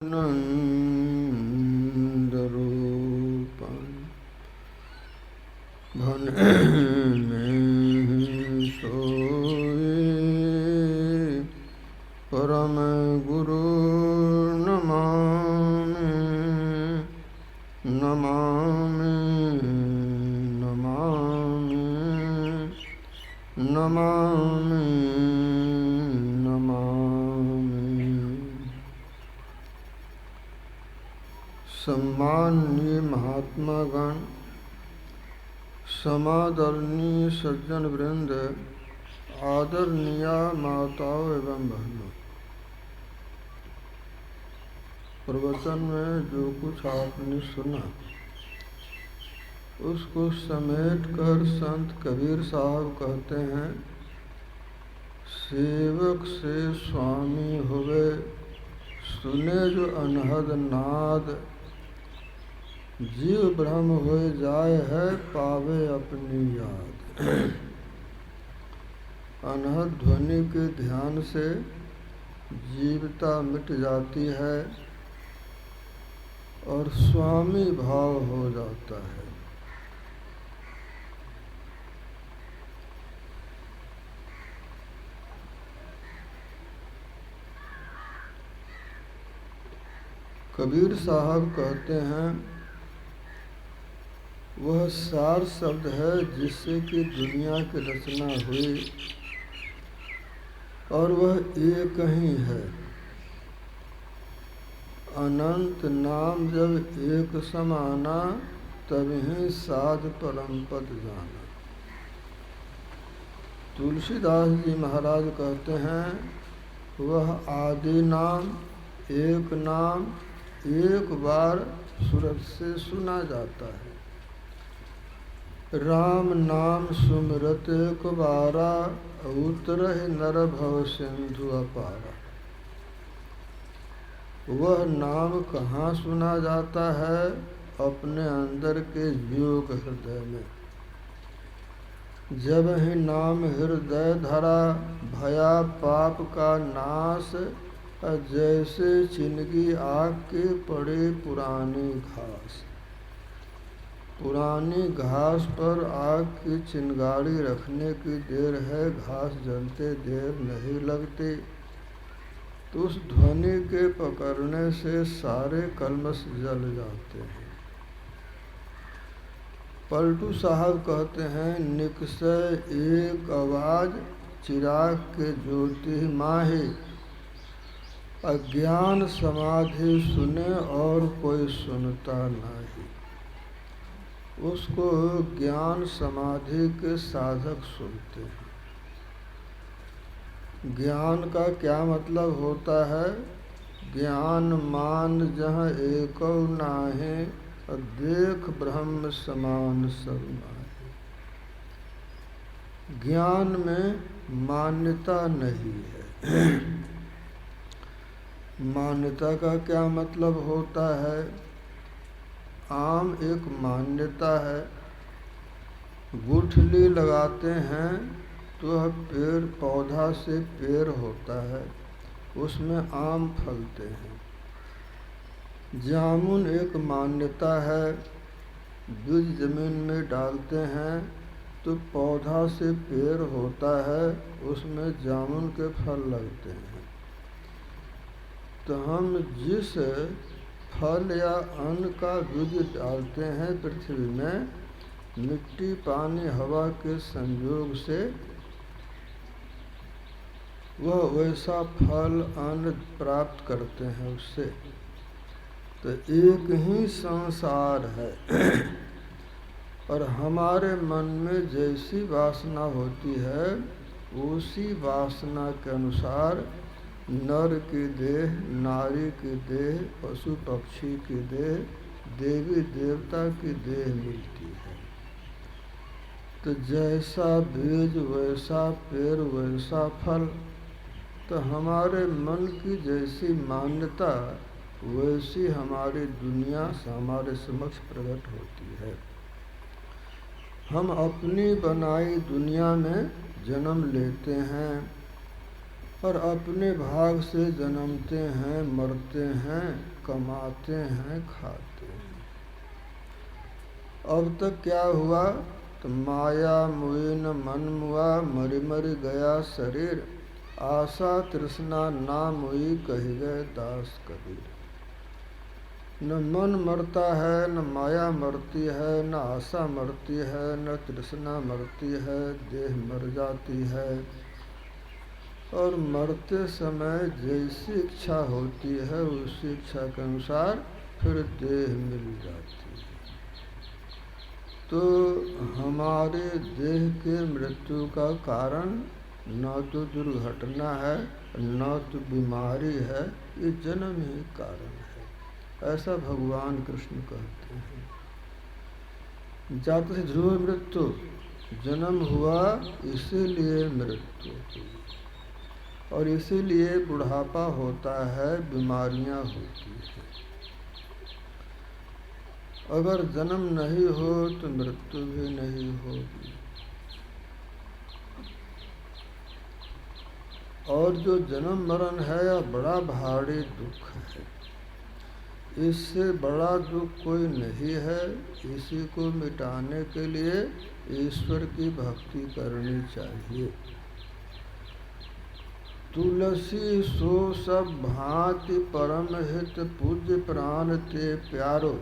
नंदरूपं भन में सोए परम गुरु नमामि नमामि नमामि नमामि नमामि। सम्माननीय महात्मागण, समादरणीय सज्जन वृंद, आदरणीय माताओं एवं बहनों, प्रवचन में जो कुछ आपने सुना उसको समेट कर संत कबीर साहब कहते हैं, सेवक से स्वामी होवे, सुने जो अनहद नाद, जीव ब्रह्म हो जाए है, पावे अपनी याद। अनहद ध्वनि के ध्यान से जीवता मिट जाती है और स्वामी भाव हो जाता है। कबीर साहब कहते हैं, वह सार शब्द है जिससे कि दुनिया की रचना हुई और वह एक ही है। अनंत नाम जब एक समाना, तभी साध परम पद जाना। तुलसीदास जी महाराज कहते हैं, वह आदि नाम एक बार सूरत से सुना जाता है। राम नाम सुमिरत एक बारा, उतरहि नर भव सिंधु अपारा। वह नाम कहाँ सुना जाता है? अपने अंदर के योग हृदय में। जब ही नाम हृदय धरा, भया पाप का नाश, जैसे चिनगी आग के पड़े पुरानी घास। पुरानी घास पर आग की चिंगारी रखने की देर है, घास जलते देर नहीं लगती। तो उस ध्वनि के पकड़ने से सारे कलमश जल जाते हैं। पलटू साहब कहते हैं, निकसे एक आवाज, चिराग के ज्योति माही। अज्ञान समाधि सुने और कोई सुनता नहीं। उसको ज्ञान समाधि के साधक सुनते हैं। ज्ञान का क्या मतलब होता है? ज्ञान मान जहाँ एको नाहे, देख ब्रह्म समान सब नाहि। ज्ञान में मान्यता नहीं है। मान्यता का क्या मतलब होता है? आम एक मान्यता है। गुठली लगाते हैं तो पेड़ पौधा से पेड़ होता है, उसमें आम फलते हैं। जामुन एक मान्यता है। बीज जमीन में डालते हैं तो पौधा से पेड़ होता है, उसमें जामुन के फल लगते हैं। तो हम जिस फल या अन्न का बीज डालते हैं पृथ्वी में, मिट्टी पानी हवा के संयोग से वह वैसा फल अन्न प्राप्त करते हैं उससे। तो एक ही संसार है। और हमारे मन में जैसी वासना होती है, उसी वासना के अनुसार नर की देह, नारी की देह, पशु पक्षी की देह, देवी देवता की देह मिलती है। तो जैसा बीज वैसा पेड़ वैसा फल। तो हमारे मन की जैसी मान्यता वैसी हमारी दुनिया हमारे समक्ष प्रकट होती है। हम अपनी बनाई दुनिया में जन्म लेते हैं, और अपने भाग से जन्मते हैं, मरते हैं, कमाते हैं, खाते हैं। अब तक क्या हुआ? तो माया मुई न मन मुआ, मरि मरि गया शरीर, आशा तृष्णा ना मुई, कही गए दास कबीर। न मन मरता है, न माया मरती है, न आशा मरती है, न तृष्णा मरती है, देह मर जाती है। और मरते समय जैसी इच्छा होती है उसी इच्छा के अनुसार फिर देह मिल जाती है। तो हमारे देह के मृत्यु का कारण न तो दुर्घटना है, न तो बीमारी है, ये जन्म ही कारण है, ऐसा भगवान कृष्ण कहते हैं। जात से ध्रुव मृत्यु, जन्म हुआ इसीलिए मृत्यु हुई, और इसीलिए बुढ़ापा होता है, बीमारियां होती हैं। अगर जन्म नहीं हो तो मृत्यु भी नहीं होगी। और जो जन्म मरण है यह बड़ा भारी दुख है, इससे बड़ा दुख कोई नहीं है। इसी को मिटाने के लिए ईश्वर की भक्ति करनी चाहिए। तुलसी सो सब भांति परम हित, पूज्य प्राण ते प्यारो,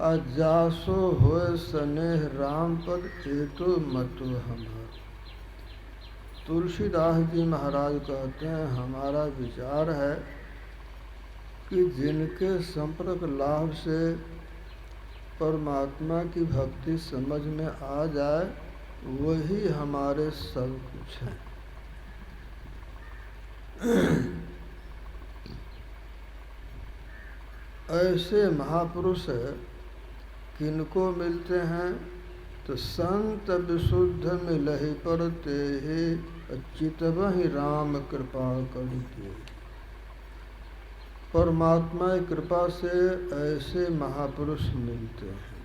अजासो होय स्नेह राम पद, एतो मतो हमारो। तुलसीदास जी महाराज कहते हैं, हमारा विचार है कि जिनके संपर्क लाभ से परमात्मा की भक्ति समझ में आ जाए वही हमारे सब कुछ हैं। ऐसे महापुरुष किनको मिलते हैं? तो संत विशुद्ध मिलहि पर तेहि, चितवहि राम कृपा करते। परमात्मा की कृपा से ऐसे महापुरुष मिलते हैं,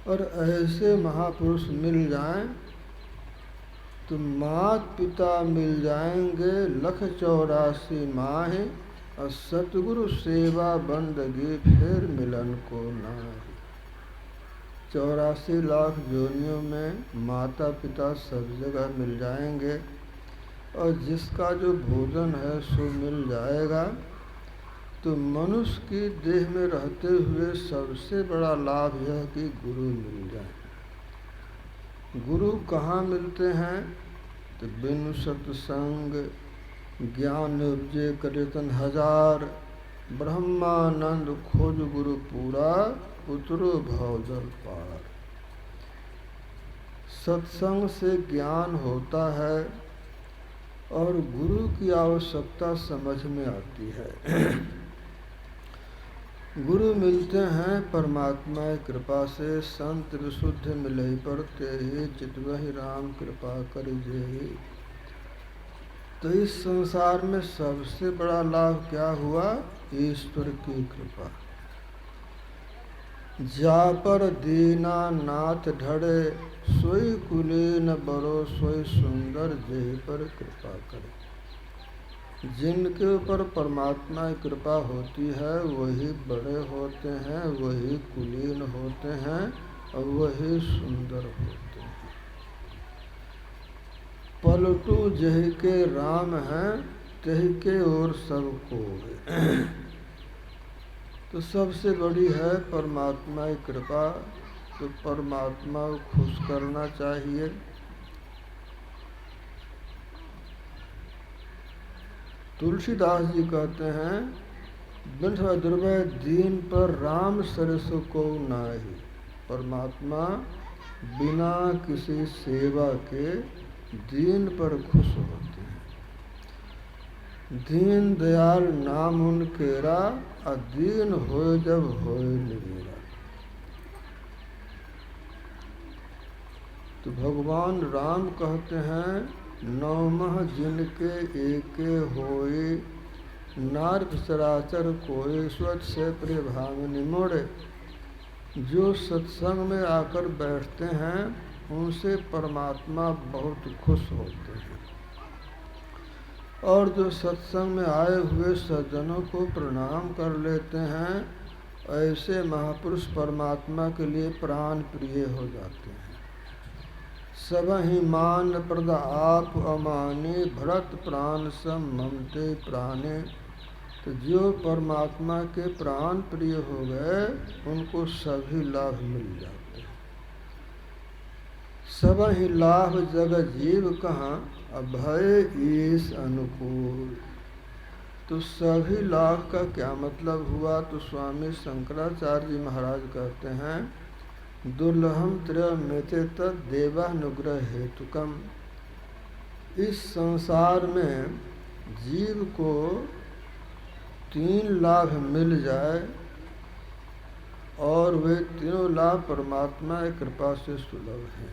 और ऐसे महापुरुष मिल जाएं तो मात पिता मिल जाएंगे 184 माह, और सतगुरु सेवा बंदगी फिर मिलन को नाही। 84 लाख योनियों में माता पिता सब जगह मिल जाएंगे, और जिसका जो भोजन है सो मिल जाएगा। तो मनुष्य की देह में रहते हुए सबसे बड़ा लाभ यह कि गुरु मिल जाए। गुरु कहाँ मिलते हैं? तो बिनु सत्संग ज्ञान उपजे कीर्तन हजार, ब्रह्मानंद खोज गुरु पूरा, पुत्रो भव जल पार। सत्संग से ज्ञान होता है और गुरु की आवश्यकता समझ में आती है। गुरु मिलते हैं परमात्मा की कृपा से, संत विशुद्ध मिलहि पर तेहि, चितवहि राम कृपा करि जेहि। तो इस संसार में सबसे बड़ा लाभ क्या हुआ? ईश्वर की कृपा। जा पर दीना नाथ ढड़े, सोई कुलीन बरो, सोई सुंदर जेहि पर कृपा करे। जिनके ऊपर परमात्मा की कृपा होती है वही बड़े होते हैं, वही कुलीन होते हैं, और वही सुंदर होते हैं। पलटू जहि के राम हैं, तहि के और सबको। तो सबसे बड़ी है परमात्मा की कृपा। तो परमात्मा को खुश करना चाहिए। तुलसीदास जी कहते हैं, बिन दुर्भय दीन पर राम सरस को नाही। परमात्मा बिना किसी सेवा के दीन पर खुश होते हैं। दीन दयाल नाम उनकेरा, अदीन होय जब होय निमेरा। तो भगवान राम कहते हैं, नौमह जिनके एके होए, नार सराचर कोई, स्वच्छ से प्रियभामिनी मोड़े। जो सत्संग में आकर बैठते हैं उनसे परमात्मा बहुत खुश होते हैं। और जो सत्संग में आए हुए सज्जनों को प्रणाम कर लेते हैं, ऐसे महापुरुष परमात्मा के लिए प्राण प्रिय हो जाते हैं। सब ही मान प्रद आप अमाने, भरत प्राण सम ममते प्राणे। तो जो परमात्मा के प्राण प्रिय हो गए, उनको सभी लाभ मिल जाते हैं। सब ही लाभ जग जीव कहाँ, अभय ईश अनुकूल। तो सभी लाभ का क्या मतलब हुआ? तो स्वामी शंकराचार्य जी महाराज कहते हैं, दुर्लभम त्रयमेते तद देवानुग्रह हेतुकम। इस संसार में जीव को 3 लाभ मिल जाए और वे तीनों लाभ परमात्मा की कृपा से सुलभ हैं।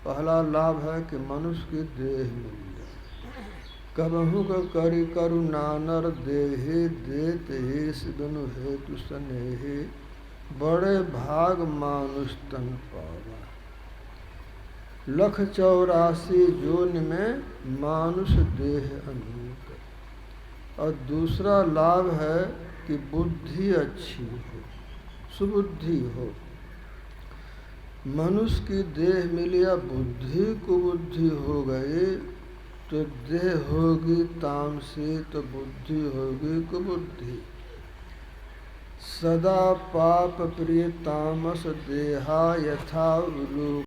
पहला लाभ है कि मनुष्य की देह मिल जाए। कबहू का करी करुणानर देहे देत हेस बिनु हेतु स्नेहे, बड़े भाग मानुष तन पावा। 184 जोन में मानुष देह अनूप। और दूसरा लाभ है कि बुद्धि अच्छी हो, सुबुद्धि हो। मनुष्य की देह मिली या बुद्धि कुबुद्धि हो गई, तो देह होगी तामसी तो बुद्धि होगी कुबुद्धि। सदा पाप प्रिय तामस देहा यथा